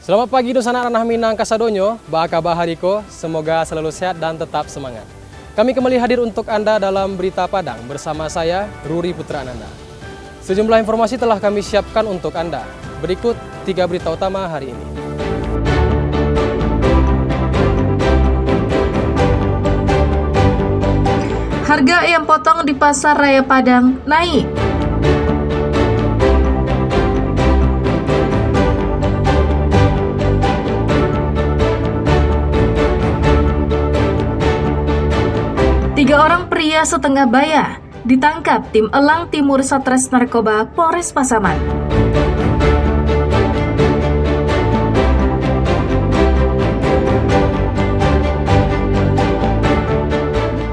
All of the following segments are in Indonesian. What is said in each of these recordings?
Selamat pagi Nusana Ranah Minang Kasadonyo, Baka Bahariko, semoga selalu sehat dan tetap semangat. Kami kembali hadir untuk Anda dalam Berita Padang bersama saya, Ruri Putra Ananda. Sejumlah informasi telah kami siapkan untuk Anda. Berikut 3 berita utama hari ini. Harga ayam potong di Pasar Raya Padang naik. Tiga orang pria setengah baya ditangkap tim Elang Timur Satres Narkoba Polres Pasaman.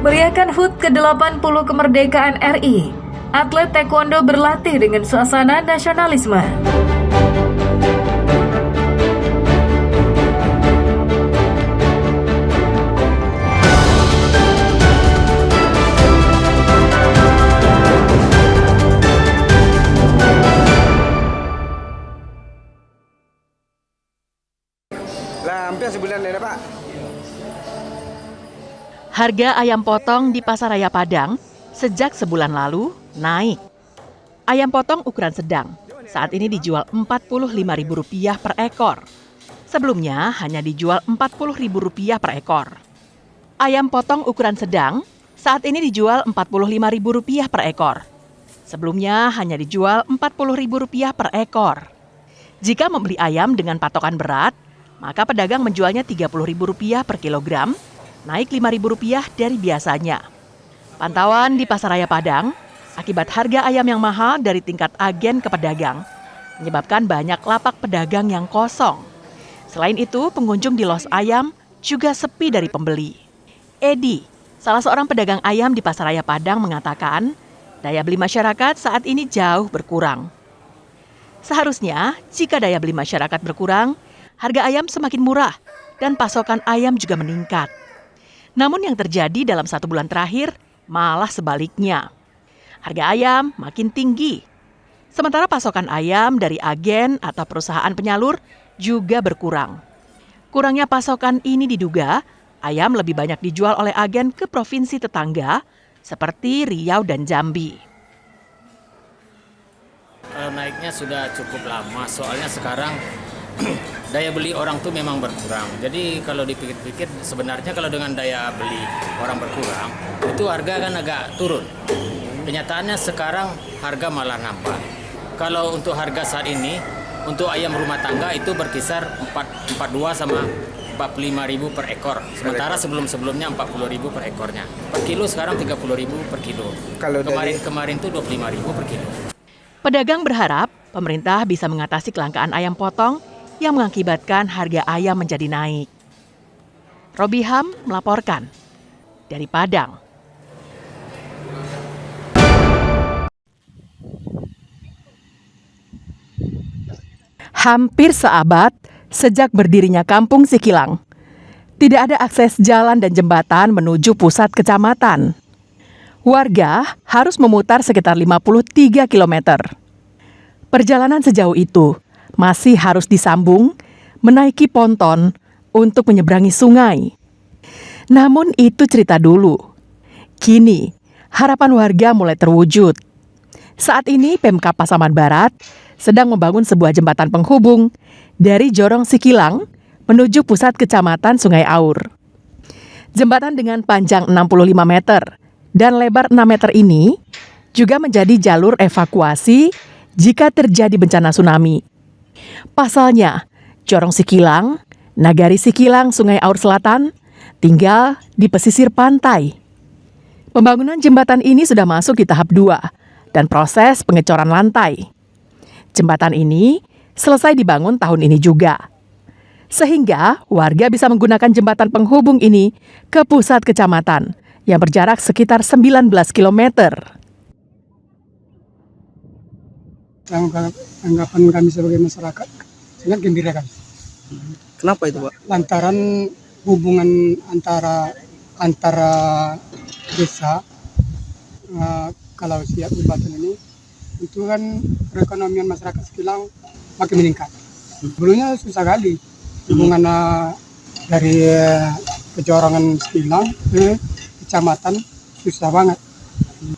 Meriahkan HUT ke-80 kemerdekaan RI, atlet taekwondo berlatih dengan suasana nasionalisme. Hampir sebulan ya Pak. Harga ayam potong di Pasar Raya Padang sejak sebulan lalu naik. Ayam potong ukuran sedang saat ini dijual Rp45.000 per ekor. Sebelumnya hanya dijual Rp40.000 per ekor. Ayam potong ukuran sedang saat ini dijual Rp45.000 per ekor. Sebelumnya hanya dijual Rp40.000 per ekor. Jika membeli ayam dengan patokan berat, maka pedagang menjualnya Rp30.000 per kilogram, naik Rp5.000 dari biasanya. Pantauan di Pasar Raya Padang, akibat harga ayam yang mahal dari tingkat agen ke pedagang, menyebabkan banyak lapak pedagang yang kosong. Selain itu, pengunjung di los ayam juga sepi dari pembeli. Edi, salah seorang pedagang ayam di Pasar Raya Padang mengatakan, daya beli masyarakat saat ini jauh berkurang. Seharusnya, jika daya beli masyarakat berkurang, harga ayam semakin murah dan pasokan ayam juga meningkat. Namun yang terjadi dalam 1 bulan terakhir malah sebaliknya. Harga ayam makin tinggi. Sementara pasokan ayam dari agen atau perusahaan penyalur juga berkurang. Kurangnya pasokan ini diduga ayam lebih banyak dijual oleh agen ke provinsi tetangga seperti Riau dan Jambi. Kalau naiknya sudah cukup lama, soalnya sekarang daya beli orang tuh memang berkurang. Jadi kalau dipikir-pikir sebenarnya kalau dengan daya beli orang berkurang, itu harga kan agak turun. Kenyataannya sekarang harga malah nambah. Kalau untuk harga saat ini, untuk ayam rumah tangga itu berkisar 42 sama 45.000 per ekor. Sementara sebelum-sebelumnya 40.000 per ekornya. Per kilo sekarang 30.000 per kilo. Kalau kemarin tuh 25.000 per kilo. Pedagang berharap pemerintah bisa mengatasi kelangkaan ayam potong yang mengakibatkan harga ayam menjadi naik. Robiham melaporkan dari Padang. Hampir seabad sejak berdirinya Kampung Sikilang, tidak ada akses jalan dan jembatan menuju pusat kecamatan. Warga harus memutar sekitar 53 km. Perjalanan sejauh itu masih harus disambung menaiki ponton untuk menyeberangi sungai. Namun itu cerita dulu. Kini harapan warga mulai terwujud. Saat ini Pemkab Pasaman Barat sedang membangun sebuah jembatan penghubung dari Jorong Sikilang menuju pusat kecamatan Sungai Aur. Jembatan dengan panjang 65 meter dan lebar 6 meter ini juga menjadi jalur evakuasi jika terjadi bencana tsunami. Pasalnya, Jorong Sikilang, Nagari Sikilang, Sungai Aur Selatan, tinggal di pesisir pantai. Pembangunan jembatan ini sudah masuk di tahap 2 dan proses pengecoran lantai. Jembatan ini selesai dibangun tahun ini juga. Sehingga warga bisa menggunakan jembatan penghubung ini ke pusat kecamatan yang berjarak sekitar 19 km. Anggapan kami sebagai masyarakat sangat gembira kan. Kenapa itu Pak? Lantaran hubungan antara desa, kalau siap jembatan ini, itu kan perekonomian masyarakat Sikilang makin meningkat. Dulunya susah kali hubungan dari Pejorangan Sekilang ke kecamatan susah banget.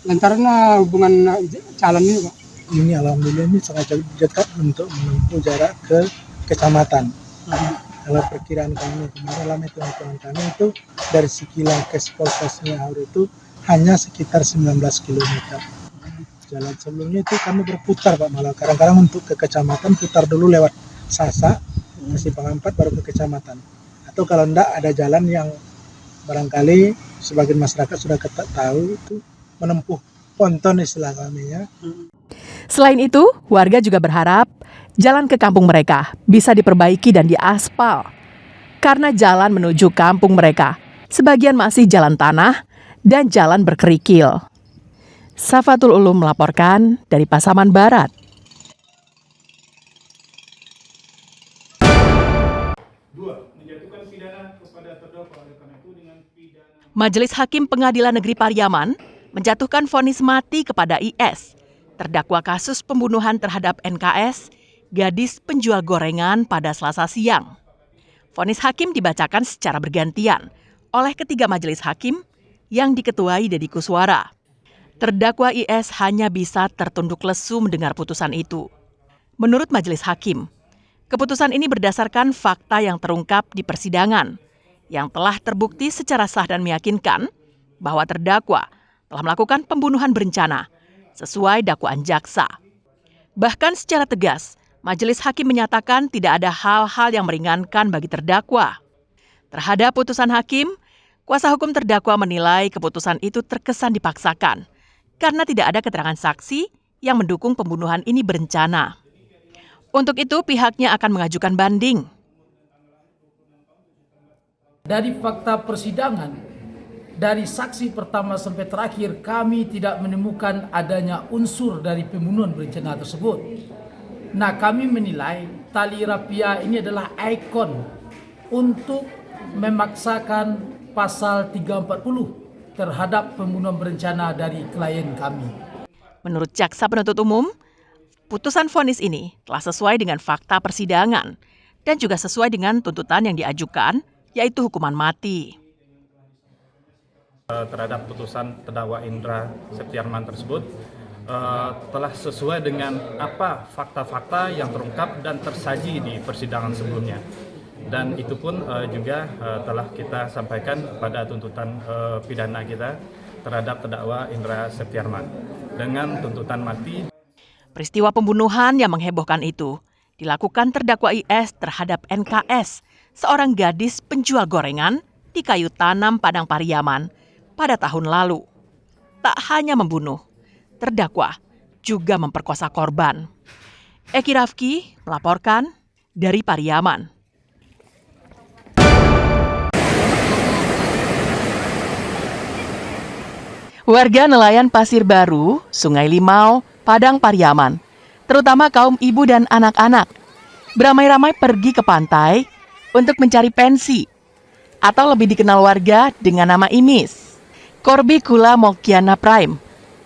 Lantaran hubungan jalan ini, Pak. Ini alhamdulillah ini sangat dekat untuk menempuh jarak ke kecamatan. Kalau perkiraan kami kemarin dalam hitungan kami itu dari Sekilang ke Polsesnya Haur itu hanya sekitar 19 km. Jalan sebelumnya itu kami berputar Pak, malah kadang-kadang untuk ke kecamatan putar dulu lewat Sasa, Kasih Pengampat baru ke kecamatan. Atau kalau enggak ada jalan yang barangkali sebagian masyarakat sudah tahu itu menempuh ponton istilah kami ya. Selain itu, warga juga berharap jalan ke kampung mereka bisa diperbaiki dan diaspal. Karena jalan menuju kampung mereka sebagian masih jalan tanah dan jalan berkerikil. Safatul Ulum melaporkan dari Pasaman Barat. Majelis Hakim Pengadilan Negeri Pariaman menjatuhkan vonis mati kepada IS, terdakwa kasus pembunuhan terhadap NKS, gadis penjual gorengan pada Selasa siang. Vonis hakim dibacakan secara bergantian oleh ketiga majelis hakim yang diketuai Deddy Kuswara. Terdakwa IS hanya bisa tertunduk lesu mendengar putusan itu. Menurut majelis hakim, keputusan ini berdasarkan fakta yang terungkap di persidangan, yang telah terbukti secara sah dan meyakinkan bahwa terdakwa telah melakukan pembunuhan berencana sesuai dakwaan jaksa. Bahkan secara tegas, majelis hakim menyatakan tidak ada hal-hal yang meringankan bagi terdakwa. Terhadap putusan hakim, kuasa hukum terdakwa menilai keputusan itu terkesan dipaksakan karena tidak ada keterangan saksi yang mendukung pembunuhan ini berencana. Untuk itu, pihaknya akan mengajukan banding. Dari fakta persidangan, dari saksi pertama sampai terakhir, kami tidak menemukan adanya unsur dari pembunuhan berencana tersebut. Nah, kami menilai Tali Rapia ini adalah ikon untuk memaksakan pasal 340 terhadap pembunuhan berencana dari klien kami. Menurut jaksa penuntut umum, putusan vonis ini telah sesuai dengan fakta persidangan dan juga sesuai dengan tuntutan yang diajukan, yaitu hukuman mati. Terhadap putusan terdakwa Indra Septiarman tersebut telah sesuai dengan apa fakta-fakta yang terungkap dan tersaji di persidangan sebelumnya. Dan itu pun juga telah kita sampaikan pada tuntutan pidana kita terhadap terdakwa Indra Septiarman dengan tuntutan mati. Peristiwa pembunuhan yang menghebohkan itu dilakukan terdakwa IS terhadap NKS, seorang gadis penjual gorengan di Kayu Tanam, Padang Pariaman pada tahun lalu. Tak hanya membunuh, terdakwa juga memperkosa korban. Eki Rafki melaporkan dari Pariaman. Warga nelayan Pasir Baru, Sungai Limau, Padang Pariaman, terutama kaum ibu dan anak-anak, beramai-ramai pergi ke pantai untuk mencari pensi, atau lebih dikenal warga dengan nama Imis. Corbicula molkiana prime,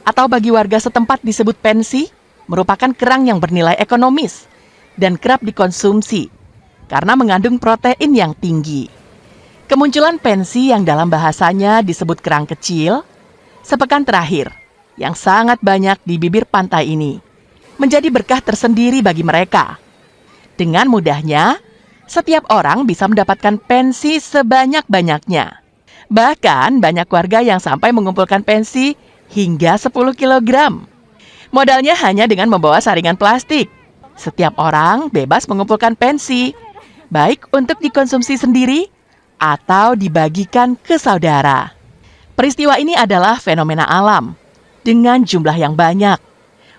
atau bagi warga setempat disebut pensi, merupakan kerang yang bernilai ekonomis dan kerap dikonsumsi karena mengandung protein yang tinggi. Kemunculan pensi yang dalam bahasanya disebut kerang kecil, sepekan terakhir, yang sangat banyak di bibir pantai ini, menjadi berkah tersendiri bagi mereka. Dengan mudahnya, setiap orang bisa mendapatkan pensi sebanyak-banyaknya. Bahkan banyak warga yang sampai mengumpulkan pensi hingga 10 kg. Modalnya hanya dengan membawa saringan plastik. Setiap orang bebas mengumpulkan pensi, baik untuk dikonsumsi sendiri atau dibagikan ke saudara. Peristiwa ini adalah fenomena alam dengan jumlah yang banyak.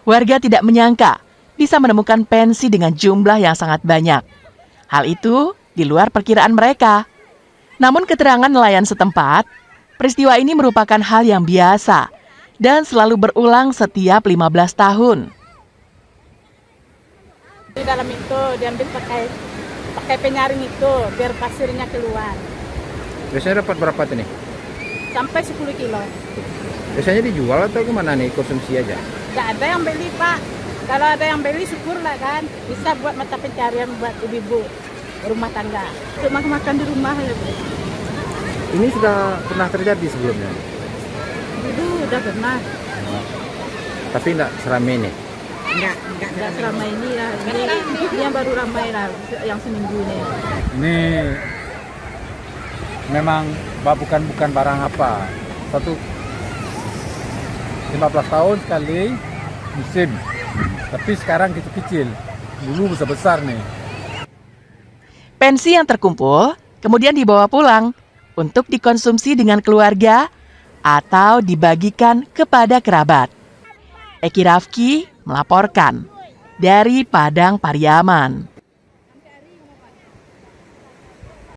Warga tidak menyangka bisa menemukan pensi dengan jumlah yang sangat banyak. Hal itu di luar perkiraan mereka. Namun keterangan nelayan setempat, peristiwa ini merupakan hal yang biasa dan selalu berulang setiap 15 tahun. Di dalam itu diambil pakai penyaring itu biar pasirnya keluar. Biasanya dapat berapa tuh nih? Sampai 10 kilo. Biasanya dijual atau gimana nih, konsumsi aja? Nggak ada yang beli, Pak. Kalau ada yang beli syukurlah kan, bisa buat mata pencarian buat ibu-ibu rumah tangga. Untuk makan-makan di rumah ya Bu. Ini sudah pernah terjadi sebelumnya, Dulu udah pernah. tapi tidak seramai ini. Enggak seramai ini lah. Ini yang baru ramai lah, yang seminggu ini. Ini memang bukan barang apa. 15 tahun sekali musim. Tapi sekarang kecil-kecil. Dulu besar-besar nih. Pensi yang terkumpul kemudian dibawa pulang untuk dikonsumsi dengan keluarga atau dibagikan kepada kerabat. Eki Rafki melaporkan dari Padang Pariaman.